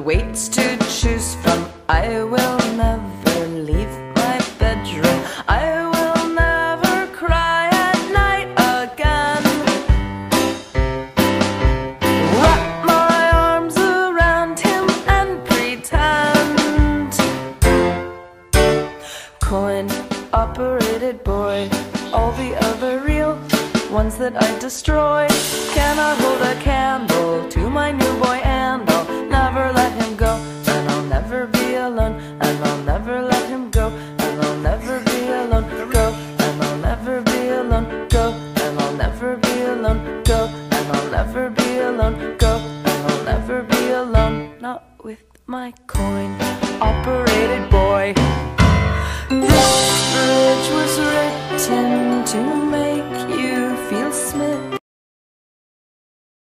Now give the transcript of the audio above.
weights to choose from. I will never leave my bedroom. I will never cry at night again. Wrap my arms around him and pretend. Coin-operated boy, all the other real ones that I destroy cannot hold a candle to my new boy, and I'll never let him go, and I'll never be alone, and I'll never let him go, and I'll never be alone, go, and I'll never be alone, go, and I'll never be alone, go, and I'll never be alone, go, and I'll never be alone, not with my coin-operated boy. This bridge was written to make you feel smitten.